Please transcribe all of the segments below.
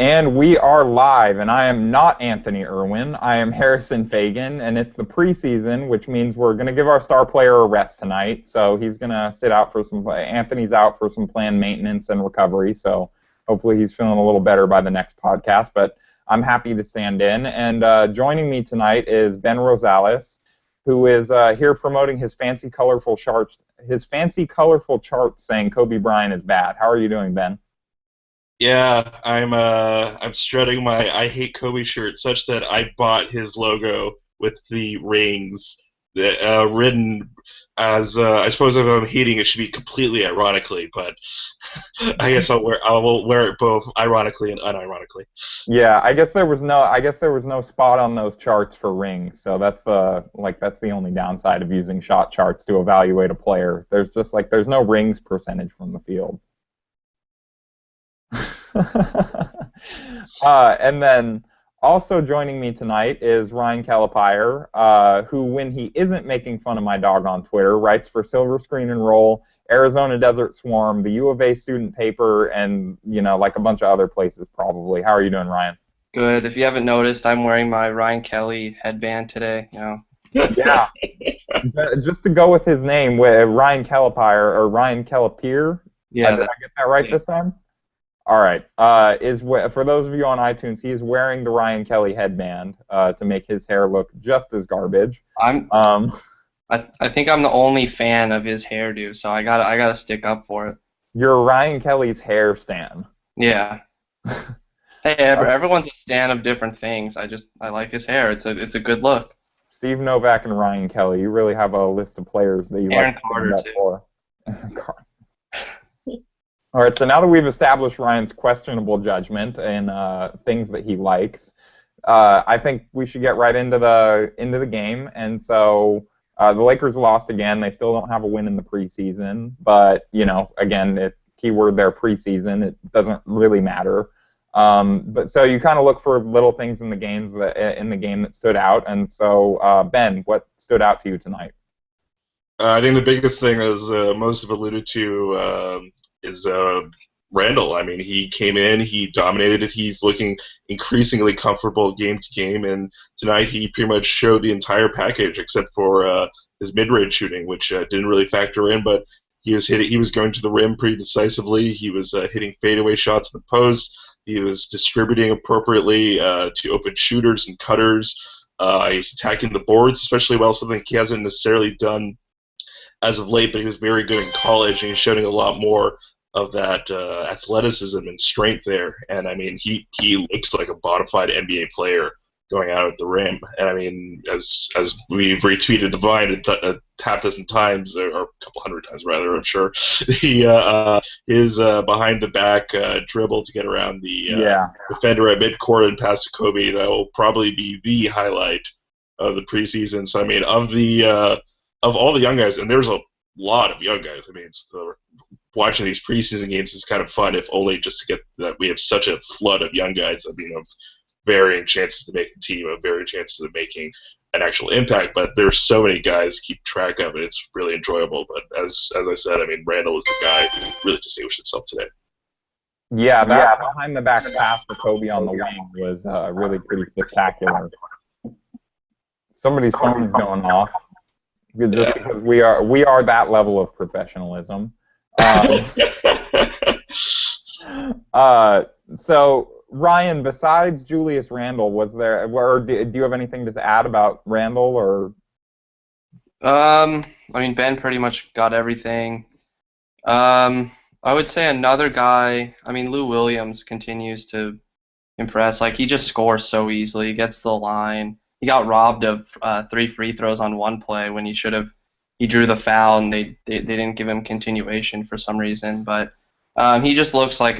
And we are live, and I am not Anthony Irwin. I am Harrison Fagan, and it's the preseason, which means we're going to give our star player a rest tonight. So he's going to sit out for some. Anthony's out for some planned maintenance and recovery. So hopefully he's feeling a little better by the next podcast. But I'm happy to stand in. And joining me tonight is Ben Rosales, who is here promoting his fancy, colorful charts. His fancy, colorful charts saying Kobe Bryant is bad. How are you doing, Ben? Yeah, I'm strutting my I hate Kobe shirt such that I bought his logo with the rings that written as I suppose if I'm hating it should be completely ironically, but I guess I will wear it both ironically and unironically. Yeah, I guess there was no spot on those charts for rings. So that's the only downside of using shot charts to evaluate a player. There's no rings percentage from the field. And then also joining me tonight is Ryan Calipire, who, when he isn't making fun of my dog on Twitter, writes for Silver Screen and Roll, Arizona Desert Swarm, the U of A student paper, and like a bunch of other places probably. How are you doing, Ryan? Good. If you haven't noticed, I'm wearing my Ryan Kelly headband today. Yeah, just to go with his name, Ryan Calipire or Ryan Calipire. Yeah. Did I get that right this time? All right. For those of you on iTunes, he's wearing the Ryan Kelly headband to make his hair look just as garbage. I think I'm the only fan of his hairdo, so I gotta stick up for it. You're Ryan Kelly's hair stan. Yeah. Hey, everyone's a stan of different things. I like his hair. It's a good look. Steve Novak and Ryan Kelly. You really have a list of players that you Aaron like to Carter stand up for. All right, so now that we've established Ryan's questionable judgment and things that he likes, I think we should get right into the game. And so the Lakers lost again. They still don't have a win in the preseason, but again, keyword there, preseason. It doesn't really matter. But so you kind of look for little things in the game that stood out. And so Ben, what stood out to you tonight? I think the biggest thing, as most have alluded to, is Randle. I mean, he came in, he dominated it. He's looking increasingly comfortable game to game, and tonight he pretty much showed the entire package except for his mid-range shooting, which didn't really factor in. But he was hitting, he was going to the rim pretty decisively. He was hitting fadeaway shots in the post. He was distributing appropriately to open shooters and cutters. He was attacking the boards especially well, something he hasn't necessarily done as of late, but he was very good in college, and he's showing a lot more of that athleticism and strength there. And I mean, he looks like a bona fide NBA player going out at the rim. And I mean, as we've retweeted the Vine a half dozen times, or a couple hundred times rather, I'm sure, his behind the back dribble to get around the defender at midcourt and pass to Kobe, that will probably be the highlight of the preseason. So I mean, of all the young guys, and there's a lot of young guys. I mean, watching these preseason games is kind of fun, if only just to get that we have such a flood of young guys. I mean, of varying chances to make the team, of varying chances of making an actual impact. But there's so many guys to keep track of, and it's really enjoyable. But as I said, I mean, Randle was the guy who really distinguished himself today. Yeah, that behind the back pass for Kobe on the wing was really pretty spectacular. Somebody's phone is going off. Just because we are that level of professionalism. So Ryan, besides Julius Randle, do you have anything to add about Randle or? I mean, Ben pretty much got everything. I would say another guy. I mean, Lou Williams continues to impress. Like, he just scores so easily. He gets to the line. He got robbed of 3 free throws on one play when he should have. He drew the foul, and they didn't give him continuation for some reason. But he just looks like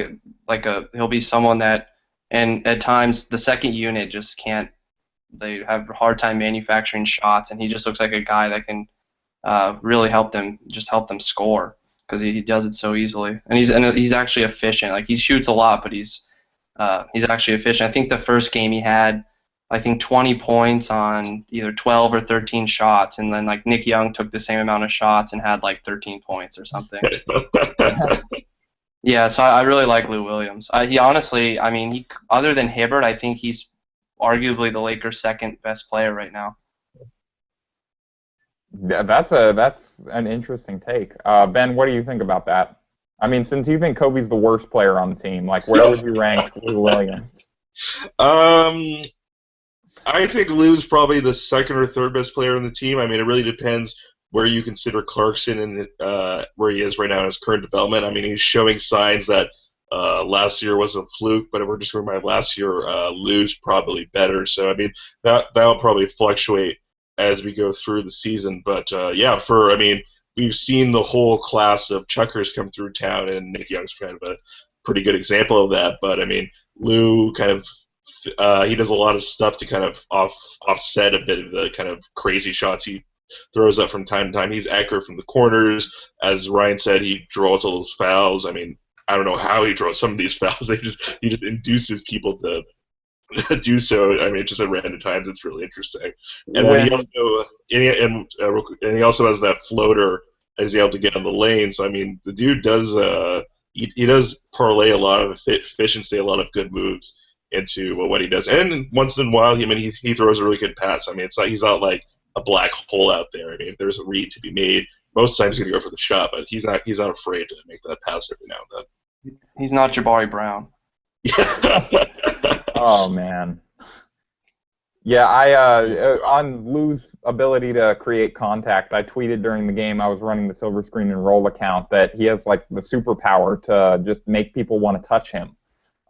he'll be someone that, and at times the second unit just can't. They have a hard time manufacturing shots, and he just looks like a guy that can really help them score, because he does it so easily. And he's actually efficient. Like, he shoots a lot, but he's actually efficient. I think the first game he had, I think, 20 points on either 12 or 13 shots, and then like Nick Young took the same amount of shots and had like 13 points or something. Yeah, so I really like Lou Williams. He honestly, I mean, he other than Hibbert, I think he's arguably the Lakers' second best player right now. Yeah, that's an interesting take. Ben, what do you think about that? I mean, since you think Kobe's the worst player on the team, like where would you rank Lou Williams? Um, I think Lou's probably the second or third best player on the team. I mean, it really depends where you consider Clarkson and where he is right now in his current development. I mean, he's showing signs that last year was a fluke, but if we're just going by last year, Lou's probably better. So I mean, that'll probably fluctuate as we go through the season. But yeah, I mean, we've seen the whole class of chuckers come through town, and Nick Young's kind of a pretty good example of that. But I mean, Lou kind of he does a lot of stuff to kind of offset a bit of the kind of crazy shots he throws up from time to time. He's accurate from the corners. As Ryan said, he draws all those fouls. I mean, I don't know how he draws some of these fouls. He just induces people to do so. I mean, just at random times. It's really interesting. And then When and he also has that floater that he's able to get in the lane. So I mean, the dude does he does parlay a lot of efficiency, a lot of good moves into what he does. And once in a while, he throws a really good pass. I mean, it's like he's not like a black hole out there. I mean, if there's a read to be made, most times he's gonna go for the shot, but he's not afraid to make that pass every now and He's not Jabari Brown. then. oh man, yeah, on Lou's ability to create contact, I tweeted during the game. I was running the Silver Screen and Roll account that he has like the superpower to just make people want to touch him.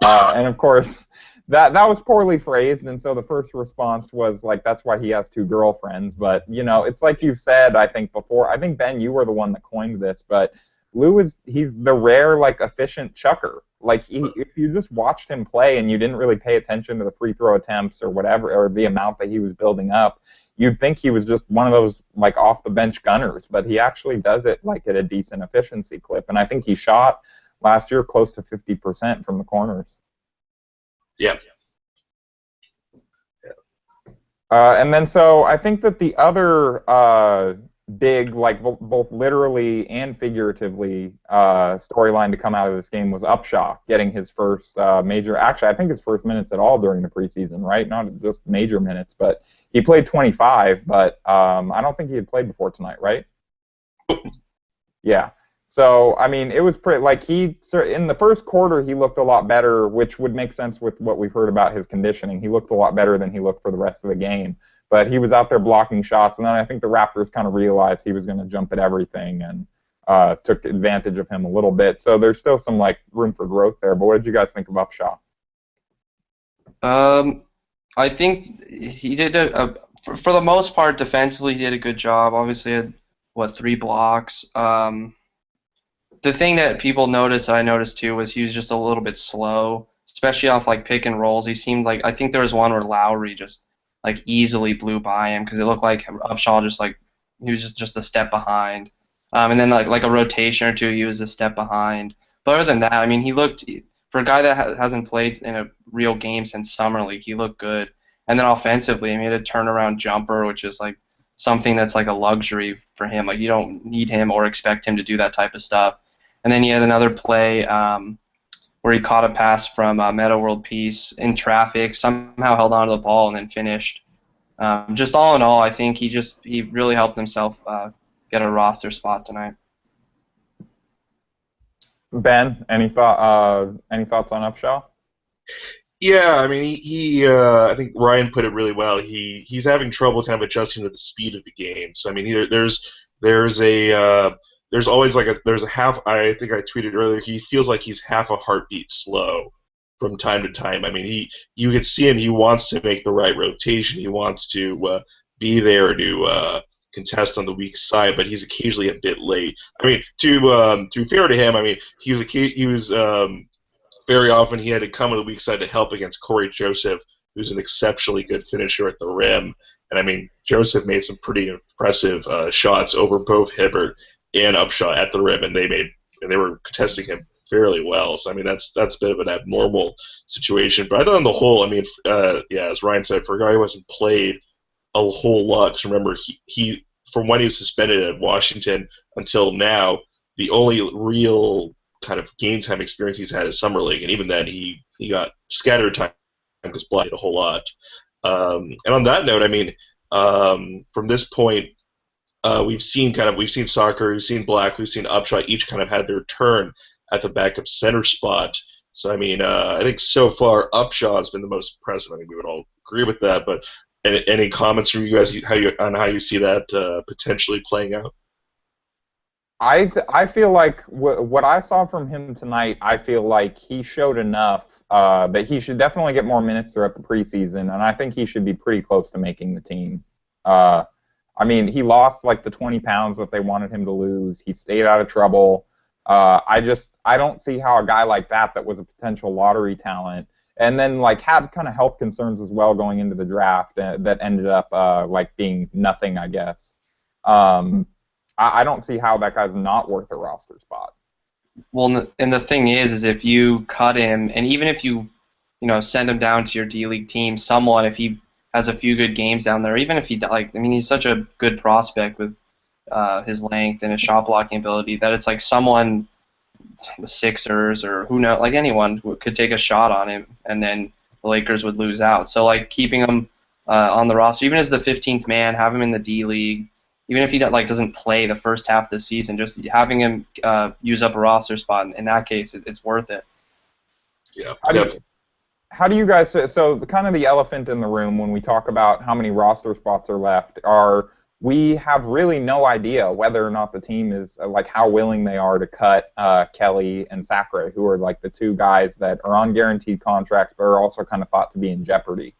And of course, that was poorly phrased, and so the first response was like, "That's why he has two girlfriends." But you know, it's like you've said, I think before. I think Ben, you were the one that coined this, but he's the rare like efficient chucker. Like if you just watched him play and you didn't really pay attention to the free throw attempts or whatever, or the amount that he was building up, you'd think he was just one of those like off the bench gunners. But he actually does it like at a decent efficiency clip, and I think he shot last year close to 50% from the corners. Yeah. And then so I think that the other big, like both literally and figuratively, storyline to come out of this game was Upshaw getting his first major, actually I think his first minutes at all during the preseason, right? Not just major minutes, but he played 25, but I don't think he had played before tonight, right? Yeah. So, I mean, it was pretty, like in the first quarter, he looked a lot better, which would make sense with what we've heard about his conditioning. He looked a lot better than he looked for the rest of the game. But he was out there blocking shots, and then I think the Raptors kind of realized he was going to jump at everything and took advantage of him a little bit. So there's still some, like, room for growth there. But what did you guys think of Upshaw? I think he did for the most part defensively he did a good job. Obviously, had what 3 blocks. The thing that people noticed, I noticed too, was he was just a little bit slow, especially off like pick and rolls. He seemed like I think there was one where Lowry just like easily blew by him because it looked like Upshaw just like he was just a step behind. And then like a rotation or two, he was a step behind. But other than that, I mean, he looked for a guy that hasn't played in a real game since summer league, he looked good. And then offensively, I mean, he had a turnaround jumper, which is like something that's like a luxury for him. Like you don't need him or expect him to do that type of stuff. And then he had another play where he caught a pass from Meta World Peace in traffic, somehow held onto the ball and then finished. Just all in all, I think he really helped himself get a roster spot tonight. Ben, any thoughts on Upshaw? Yeah, I mean, I think Ryan put it really well. He's having trouble kind of adjusting to the speed of the game. So I mean, there's always like there's a half. I think I tweeted earlier. He feels like he's half a heartbeat slow from time to time. I mean, you can see him. He wants to make the right rotation. He wants to be there to contest on the weak side, but he's occasionally a bit late. I mean, to be fair to him, I mean, he was very often he had to come on the weak side to help against Corey Joseph, who's an exceptionally good finisher at the rim. And I mean, Joseph made some pretty impressive shots over both Hibbert and Upshaw at the rim, and they were contesting him fairly well. So I mean, that's a bit of an abnormal situation. But I thought on the whole, I mean, yeah, as Ryan said, for a guy who hasn't played a whole lot, 'cause remember he from when he was suspended at Washington until now, the only real kind of game time experience he's had at Summer League, and even then he got scattered time because played a whole lot. And on that note, I mean, from this point, we've seen Soccer, we've seen Black, we've seen Upshaw, each kind of had their turn at the backup center spot. So I mean, I think so far Upshaw has been the most impressive. I think we would all agree with that. But any comments from you guys on how you see that potentially playing out? I feel like what I saw from him tonight, I feel like he showed enough that he should definitely get more minutes throughout the preseason, and I think he should be pretty close to making the team. I mean, he lost like the 20 pounds that they wanted him to lose. He stayed out of trouble. I don't see how a guy like that was a potential lottery talent, and then like had kind of health concerns as well going into the draft that ended up like being nothing, I guess. I don't see how that guy's not worth a roster spot. Well, and the thing is if you cut him, and even if you send him down to your D-League team, if he has a few good games down there, even if he's such a good prospect with his length and his shot blocking ability that it's like someone, the Sixers or who knows, like anyone could take a shot on him, and then the Lakers would lose out. So like keeping him on the roster, even as the 15th man, have him in the D-League, even if he doesn't play the first half of the season, just having him use up a roster spot, in that case, it's worth it. Yeah, how do you guys, so kind of the elephant in the room when we talk about how many roster spots are left we have really no idea whether or not the team is, like, how willing they are to cut Kelly and Sacre, who are, like, the two guys that are on guaranteed contracts but are also kind of thought to be in jeopardy.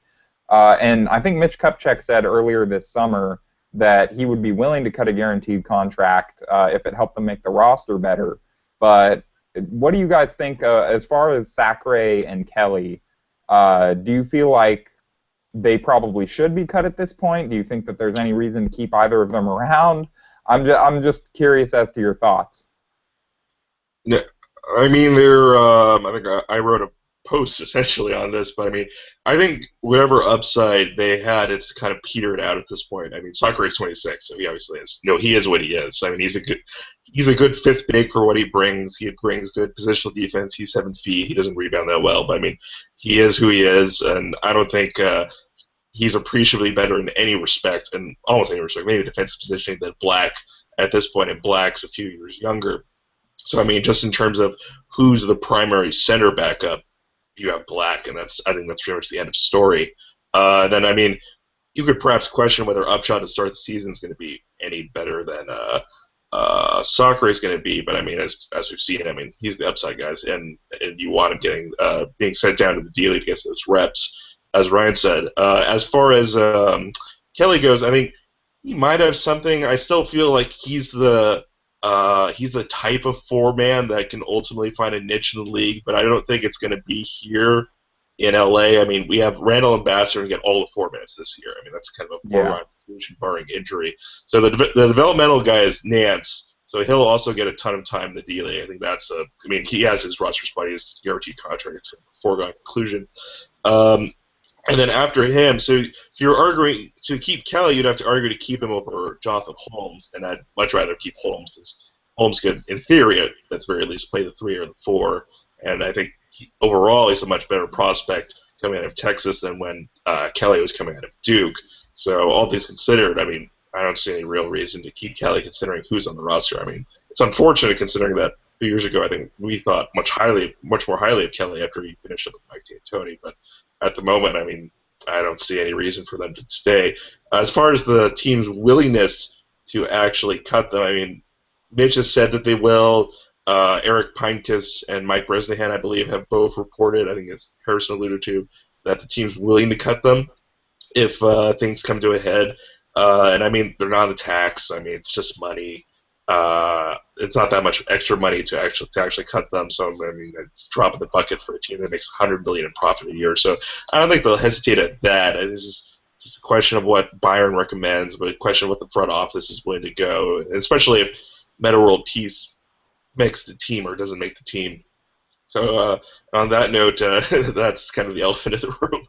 And I think Mitch Kupchak said earlier this summer that he would be willing to cut a guaranteed contract if it helped them make the roster better. But what do you guys think as far as Sacre and Kelly? Do you feel like they probably should be cut at this point? Do you think that there's any reason to keep either of them around? I'm just curious as to your thoughts. Yeah, I mean, I think I wrote a post essentially on this, but I mean, I think whatever upside they had, it's kind of petered out at this point. I mean, Soccer is 26, so he obviously is. He is what he is. I mean, he's a good fifth big for what he brings. He brings good positional defense. He's 7 feet. He doesn't rebound that well, but I mean, he is who he is, and I don't think he's appreciably better in any respect, and almost any respect, maybe defensive positioning, than Black at this point, and Black's a few years younger. So I mean, just in terms of who's the primary center backup, you have Black, and I think that's pretty much the end of story. Then I mean, you could perhaps question whether Upshaw to start the season is going to be any better than Soccer is going to be, but I mean, as we've seen, I mean, he's the upside guys, and you want him being sent down to the D-League to get those reps, as Ryan said. As far as Kelly goes, I think he might have something. I still feel like he's the type of four-man that can ultimately find a niche in the league, but I don't think it's going to be here in LA. I mean, we have Randle and Bassler and get all the 4 minutes this year. I mean, that's kind of a foregone conclusion barring injury. So the developmental guy is Nance, so he'll also get a ton of time in the D-League. I think that's I mean, he has his roster spot, his guaranteed contract. It's kind of a foregone conclusion. And then after him, so if you're arguing to keep Kelly, you'd have to argue to keep him over Jonathan Holmes, and I'd much rather keep Holmes. Holmes could, in theory, at the very least, play the 3 or the 4, and I think overall he's a much better prospect coming out of Texas than when Kelly was coming out of Duke. So all things considered, I mean, I don't see any real reason to keep Kelly considering who's on the roster. I mean, it's unfortunate considering that 2 years ago I think we thought much more highly of Kelly after he finished up with Mike D'Antoni, but at the moment, I mean, I don't see any reason for them to stay. As far as the team's willingness to actually cut them, I mean, Mitch has said that they will. Eric Pincus and Mike Bresnahan, I believe, have both reported, I think as Harrison alluded to, that the team's willing to cut them if things come to a head. And I mean, they're not a tax. I mean, it's just money. It's not that much extra money to actually cut them. So I mean, it's a drop in the bucket for a team that makes $100 million in profit a year. So I don't think they'll hesitate at that. This is just a question of what Byron recommends, but a question of what the front office is willing to go, and especially if Meta World Peace makes the team or doesn't make the team. So on that note, that's kind of the elephant in the room.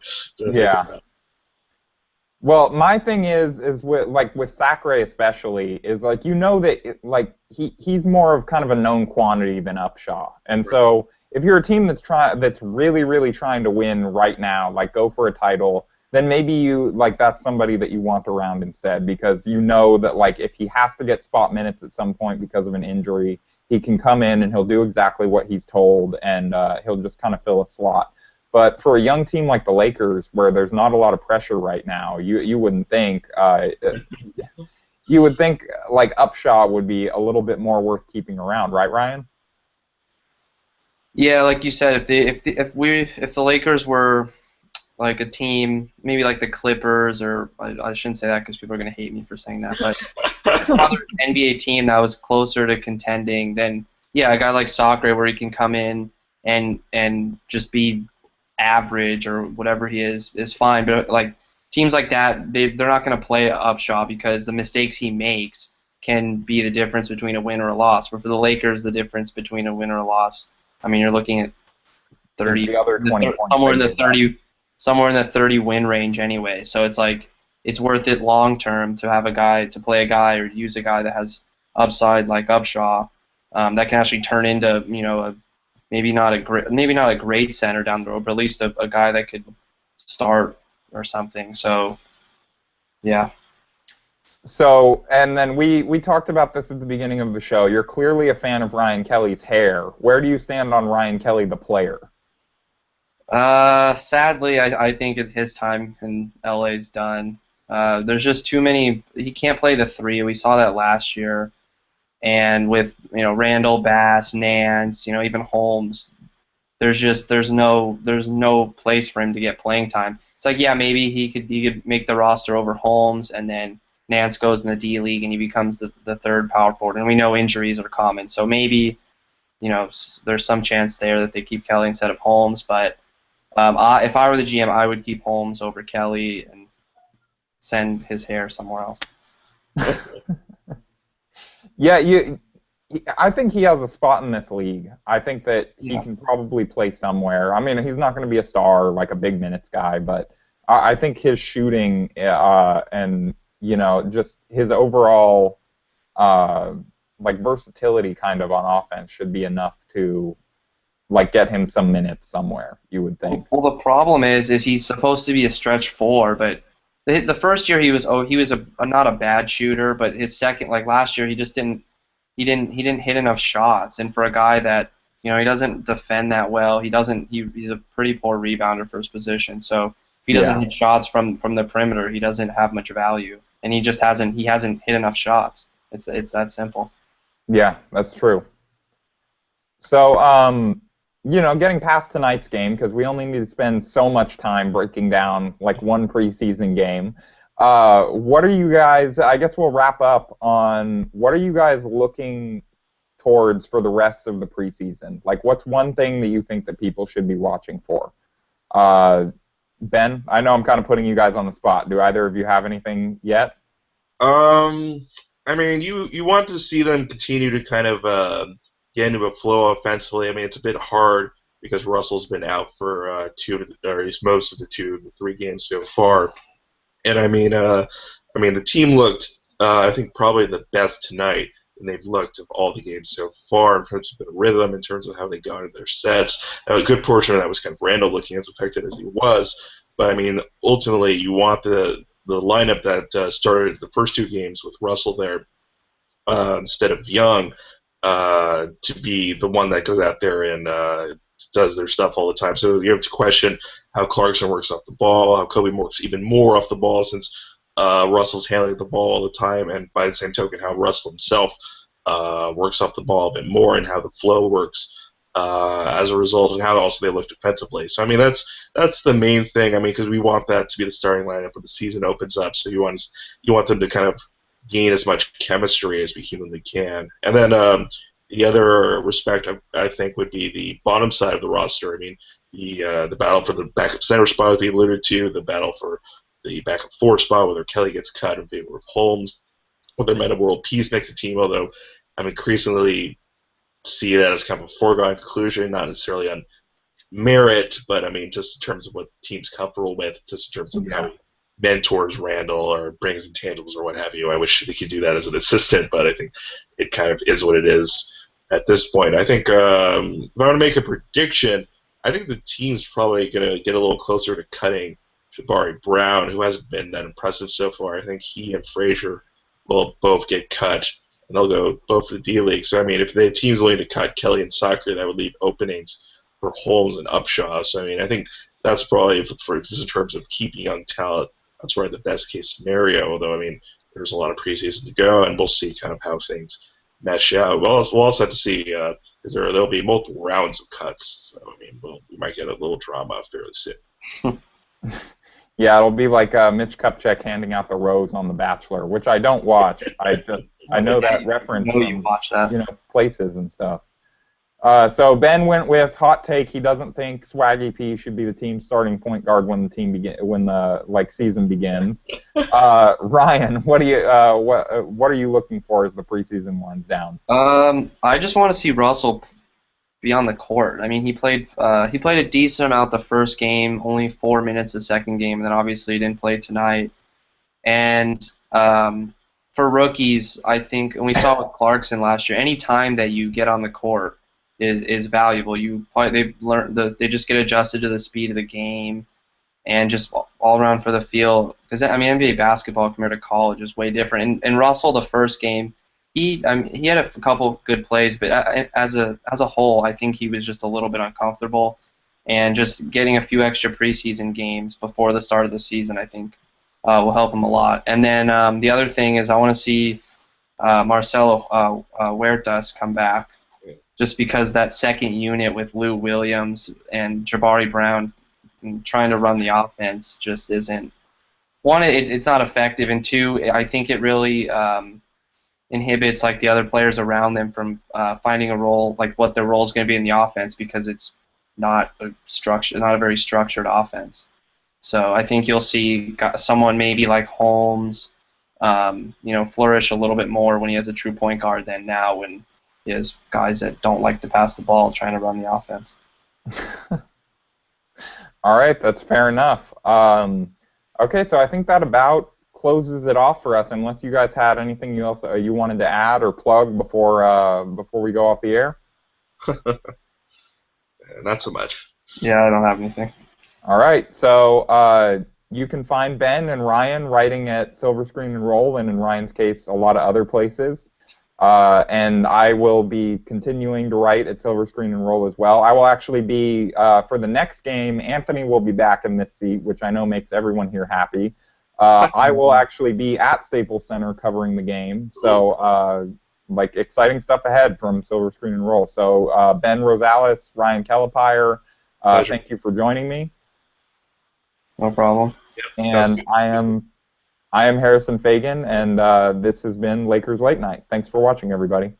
Yeah. Well, my thing is with Sacre especially is like that he's more of kind of a known quantity than Upshaw, and Right. so if you're a team that's really trying to win right now, like go for a title, then maybe that's somebody that you want around instead because you know that like if he has to get spot minutes at some point because of an injury, he can come in and he'll do exactly what he's told, and he'll just kind of fill a slot. But for a young team like the Lakers, where there's not a lot of pressure right now, you wouldn't think you would think like Upshaw would be a little bit more worth keeping around, right, Ryan? Yeah, like you said, if the Lakers were like a team, maybe like the Clippers, or I shouldn't say that because people are going to hate me for saying that, but another NBA team that was closer to contending, then yeah, a guy like Sacre where he can come in and just be average or whatever he is fine. But like teams like that, they're not going to play Upshaw because the mistakes he makes can be the difference between a win or a loss. But for the Lakers, the difference between a win or a loss, I mean, you're looking at Is 30, the other 20 points somewhere they in the give up. 30, somewhere in the 30 win range anyway. So it's like it's worth it long term to have a guy to play a guy or use a guy that has upside like Upshaw, that can actually turn into maybe not a great center down the road, but at least a guy that could start or something. So yeah. So, and then we talked about this at the beginning of the show. You're clearly a fan of Ryan Kelly's hair. Where do you stand on Ryan Kelly, the player? Sadly, I think his time in LA is done. There's just too many. He can't play the three. We saw that last year. And with Randall, Bass, Nance, even Holmes, there's no place for him to get playing time. It's like yeah, maybe he could make the roster over Holmes, and then Nance goes in the D League and he becomes the third power forward. And we know injuries are common, so maybe there's some chance there that they keep Kelly instead of Holmes. But if I were the GM, I would keep Holmes over Kelly and send his hair somewhere else. Yeah, I think he has a spot in this league. I think that he Yeah. can probably play somewhere. I mean, he's not going to be a star like a big minutes guy, but I think his shooting and just his overall uh, like versatility kind of on offense should be enough to like get him some minutes somewhere. You would think. Well, the problem is he's supposed to be a stretch four, but the first year he was not a bad shooter, but his second, like last year, he didn't hit enough shots. And for a guy that he doesn't defend that well, he's a pretty poor rebounder for his position. So if he doesn't Yeah. hit shots from the perimeter, he doesn't have much value, and he hasn't hit enough shots. It's that simple. Yeah, that's true. So, getting past tonight's game, because we only need to spend so much time breaking down like one preseason game. What are you guys? I guess we'll wrap up on what are you guys looking towards for the rest of the preseason? Like, what's one thing that you think that people should be watching for? Uh, Ben, I know I'm kind of putting you guys on the spot. Do either of you have anything yet? Um, I mean, you want to see them continue to kind of get into a flow offensively. I mean, it's a bit hard because Russell's been out for or at least most of the 3 games so far. And I mean, the team looked, I think, probably the best tonight, and they've looked of all the games so far in terms of the rhythm, in terms of how they got in their sets. A good portion of that was kind of Randall looking as effective as he was, but I mean, ultimately, you want the lineup that started the first 2 games with Russell there instead of Young to be the one that goes out there and does their stuff all the time. So you have to question how Clarkson works off the ball, how Kobe works even more off the ball since Russell's handling the ball all the time, and by the same token, how Russell himself works off the ball a bit more and how the flow works as a result, and how also they look defensively. So I mean, that's the main thing. I mean, because we want that to be the starting lineup when the season opens up. So you want them to kind of gain as much chemistry as we humanly can. And then the other respect I think would be the bottom side of the roster. I mean, the battle for the backup center spot, as we alluded to, the battle for the backup 4 spot, whether Kelly gets cut in favor of Holmes, whether Meta World Peace makes a team, although I'm increasingly see that as kind of a foregone conclusion, not necessarily on merit, but I mean just in terms of what the team's comfortable with, just in terms of how Yeah. he mentors Randall or brings intangibles or what have you. I wish they could do that as an assistant, but I think it kind of is what it is at this point. I think if I want to make a prediction, I think the team's probably going to get a little closer to cutting Jabari Brown, who hasn't been that impressive so far. I think he and Frazier will both get cut, and they'll go both to the D-League. So, I mean, if the team's willing to cut Kelly and Soccer, that would leave openings for Holmes and Upshaw. So, I mean, I think that's probably, for just in terms of keeping young talent, that's probably the best case scenario. Although, I mean, there's a lot of preseason to go, and we'll see kind of how things mesh out. We'll also have to see because there'll be multiple rounds of cuts. So, I mean, we might get a little drama fairly soon. Yeah, it'll be like Mitch Kupchak handing out the rose on The Bachelor, which I don't watch. I know that reference I know you watch that. places and stuff. So Ben went with hot take. He doesn't think Swaggy P should be the team's starting point guard when the season begins. Ryan, what are you looking for as the preseason winds down? I just want to see Russell be on the court. I mean, he played a decent amount the first game, only 4 minutes the second game, and then obviously he didn't play tonight. And for rookies, I think, and we saw with Clarkson last year, any time that you get on the court is valuable. They just get adjusted to the speed of the game, and just all around for the feel. Because I mean, NBA basketball compared to college is way different. And Russell, the first game, he had a couple of good plays, but as a whole, I think he was just a little bit uncomfortable, and just getting a few extra preseason games before the start of the season, I think, will help him a lot. And then the other thing is I want to see Marcelo Huertas come back, just because that second unit with Lou Williams and Jabari Brown and trying to run the offense just isn't. One, it's not effective, and two, I think it really inhibits like the other players around them from finding a role, like what their role is going to be in the offense, because it's not a very structured offense. So I think you'll see someone maybe like Holmes, flourish a little bit more when he has a true point guard than now when he has guys that don't like to pass the ball trying to run the offense. All right, that's fair enough. Okay, so I think that about closes it off for us, unless you guys had anything you wanted to add or plug before we go off the air. Not so much. Yeah, I don't have anything. All right, so you can find Ben and Ryan writing at Silver Screen and Roll, and in Ryan's case, a lot of other places. And I will be continuing to write at Silver Screen and Roll as well. I will actually be, for the next game, Anthony will be back in this seat, which I know makes everyone here happy. I will actually be at Staples Center covering the game. So, exciting stuff ahead from Silver Screen and Roll. So, Ben Rosales, Ryan Kellapire, thank you for joining me. No problem. Yep, and I am Harrison Fagan, and this has been Lakers Late Night. Thanks for watching, everybody.